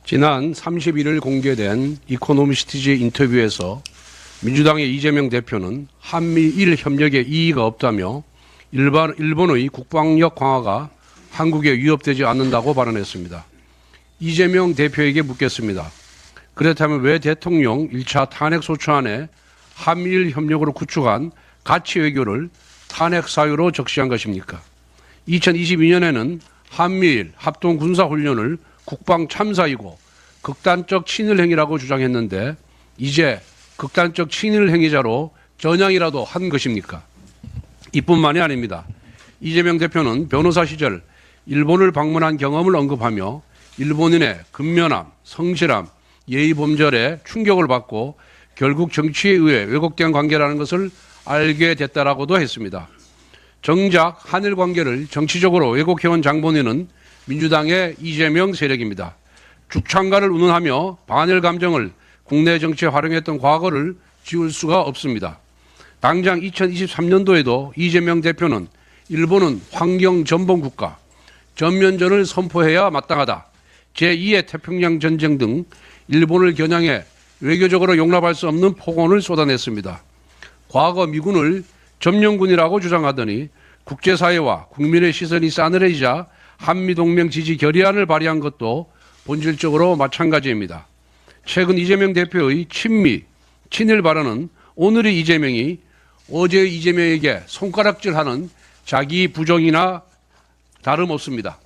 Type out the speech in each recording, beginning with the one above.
지난 31일 공개된 이코노미스트지 인터뷰에서 민주당의 이재명 대표는 한미일 협력에 이의가 없다며 일본의 국방력 강화가 한국에 위협되지 않는다고 발언했습니다. 이재명 대표에게 묻겠습니다. 그렇다면 왜 대통령 1차 탄핵소추안에 한미일 협력으로 구축한 가치 외교를 탄핵 사유로 적시한 것입니까? 2022년에는 한미일 합동군사훈련을 국방 참사이고 극단적 친일 행위라고 주장했는데 이제 극단적 친일 행위자로 전향이라도 한 것입니까? 이뿐만이 아닙니다. 이재명 대표는 변호사 시절 일본을 방문한 경험을 언급하며 일본인의 근면함, 성실함, 예의범절에 충격을 받고 결국 정치에 의해 왜곡된 관계라는 것을 알게 됐다라고도 했습니다. 정작 한일 관계를 정치적으로 왜곡해온 장본인은 민주당의 이재명 세력입니다. 죽창가를 운운하며 반일 감정을 국내 정치에 활용했던 과거를 지울 수가 없습니다. 당장 2023년도에도 이재명 대표는 일본은 환경 전범 국가, 전면전을 선포해야 마땅하다, 제2의 태평양 전쟁 등 일본을 겨냥해 외교적으로 용납할 수 없는 폭언을 쏟아냈습니다. 과거 미군을 점령군이라고 주장하더니 국제사회와 국민의 시선이 싸늘해지자 한미동맹 지지 결의안을 발의한 것도 본질적으로 마찬가지입니다. 최근 이재명 대표의 친미, 친일 발언은 오늘의 이재명이 어제의 이재명에게 손가락질하는 자기 부정이나 다름없습니다.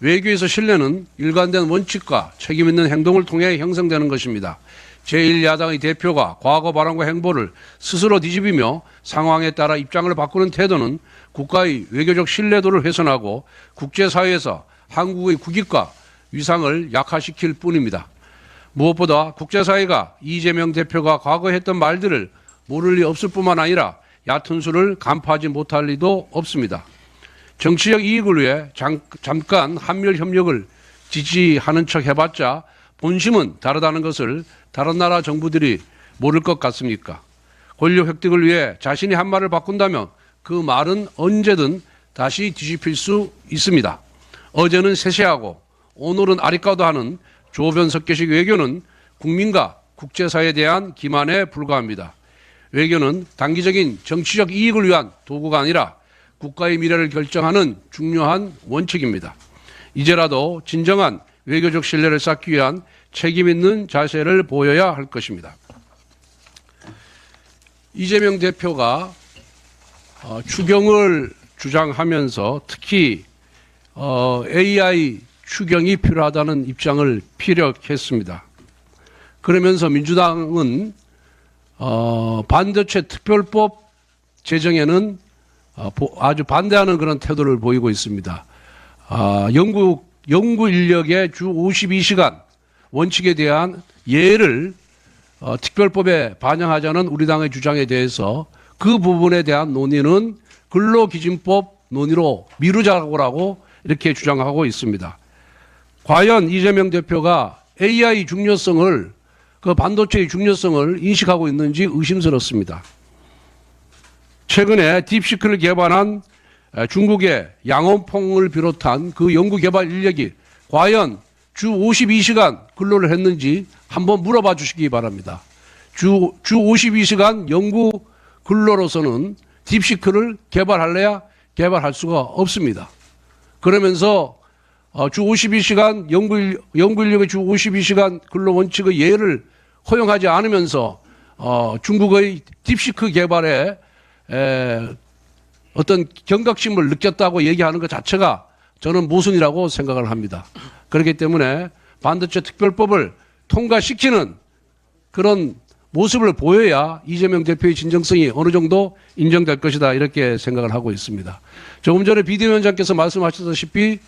외교에서 신뢰는 일관된 원칙과 책임 있는 행동을 통해 형성되는 것입니다. 제1야당의 대표가 과거 발언과 행보를 스스로 뒤집으며 상황에 따라 입장을 바꾸는 태도는 국가의 외교적 신뢰도를 훼손하고 국제사회에서 한국의 국익과 위상을 약화시킬 뿐입니다. 무엇보다 국제사회가 이재명 대표가 과거에 했던 말들을 모를 리 없을 뿐만 아니라 얕은 수를 간파하지 못할 리도 없습니다. 정치적 이익을 위해 잠깐 한미일 협력을 지지하는 척 해봤자 본심은 다르다는 것을 다른 나라 정부들이 모를 것 같습니까? 권력 획득을 위해 자신이 한 말을 바꾼다면 그 말은 언제든 다시 뒤집힐 수 있습니다. 어제는 세세하고 오늘은 아리까도하는 조변석계식 외교는 국민과 국제사회에 대한 기만에 불과합니다. 외교는 단기적인 정치적 이익을 위한 도구가 아니라 국가의 미래를 결정하는 중요한 원칙입니다. 이제라도 진정한 외교적 신뢰를 쌓기 위한 책임 있는 자세를 보여야 할 것입니다. 이재명 대표가 추경을 주장하면서 특히 AI 추경이 필요하다는 입장을 피력했습니다. 그러면서 민주당은 반도체 특별법 제정에는 아주 반대하는 그런 태도를 보이고 있습니다. 연구 인력의 주 52시간 원칙에 대한 예를 특별법에 반영하자는 우리 당의 주장에 대해서 그 부분에 대한 논의는 근로기준법 논의로 미루자고 이렇게 주장하고 있습니다. 과연 이재명 대표가 AI 중요성을, 그 반도체의 중요성을 인식하고 있는지 의심스럽습니다. 최근에 딥시크를 개발한 중국의 양원퐁을 비롯한 그 연구개발 인력이 과연 주 52시간 근로를 했는지 한번 물어봐 주시기 바랍니다. 주 52시간 연구 근로로서는 딥시크를 개발할래야 개발할 수가 없습니다. 그러면서 주 52시간 연구 인력의 주 52시간 근로 원칙의 예를 허용하지 않으면서 중국의 딥시크 개발에 어떤 경각심을 느꼈다고 얘기하는 것 자체가 저는 모순이라고 생각을 합니다. 그렇기 때문에 반도체 특별법을 통과시키는 그런 모습을 보여야 이재명 대표의 진정성이 어느 정도 인정될 것이다, 이렇게 생각을 하고 있습니다. 조금 전에 비대위원장께서 말씀하셨다시피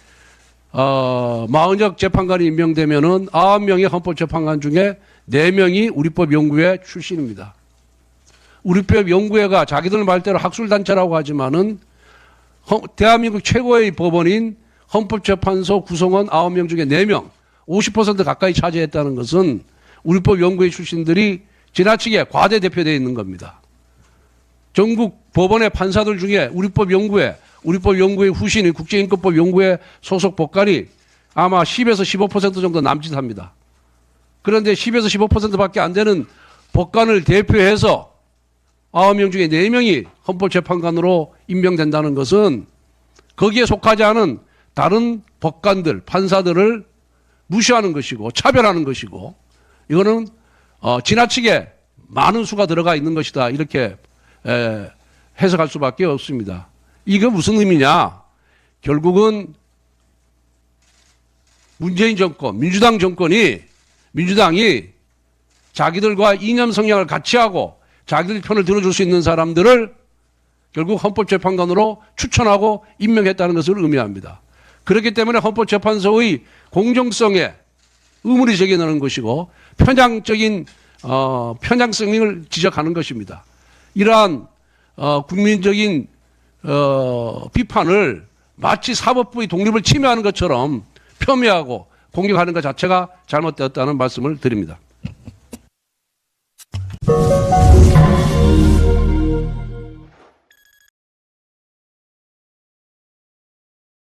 40여 재판관이 임명되면은 9명의 헌법재판관 중에 4명이 우리법 연구회 출신입니다. 우리법 연구회가 자기들 말대로 학술단체라고 하지만은 대한민국 최고의 법원인 헌법재판소 구성원 9명 중에 4명, 50% 가까이 차지했다는 것은 우리법 연구회 출신들이 지나치게 과대대표되어 있는 겁니다. 전국 법원의 판사들 중에 우리법 연구회 우리법 연구의 후신인 국제인권법 연구회 소속 법관이 아마 10에서 15% 정도 남짓합니다. 그런데 10에서 15%밖에 안 되는 법관을 대표해서 9명 중에 4명이 헌법재판관으로 임명된다는 것은 거기에 속하지 않은 다른 법관들, 판사들을 무시하는 것이고 차별하는 것이고 이거는 지나치게 많은 수가 들어가 있는 것이다. 이렇게 해석할 수밖에 없습니다. 이게 무슨 의미냐? 결국은 문재인 정권, 민주당이 자기들과 이념 성향을 같이 하고 자기들 편을 들어줄 수 있는 사람들을 결국 헌법재판관으로 추천하고 임명했다는 것을 의미합니다. 그렇기 때문에 헌법재판소의 공정성에 의문이 제기되는 것이고 편향성을 지적하는 것입니다. 이러한 국민적인 비판을 마치 사법부의 독립을 침해하는 것처럼 폄훼하고 공격하는 것 자체가 잘못되었다는 말씀을 드립니다.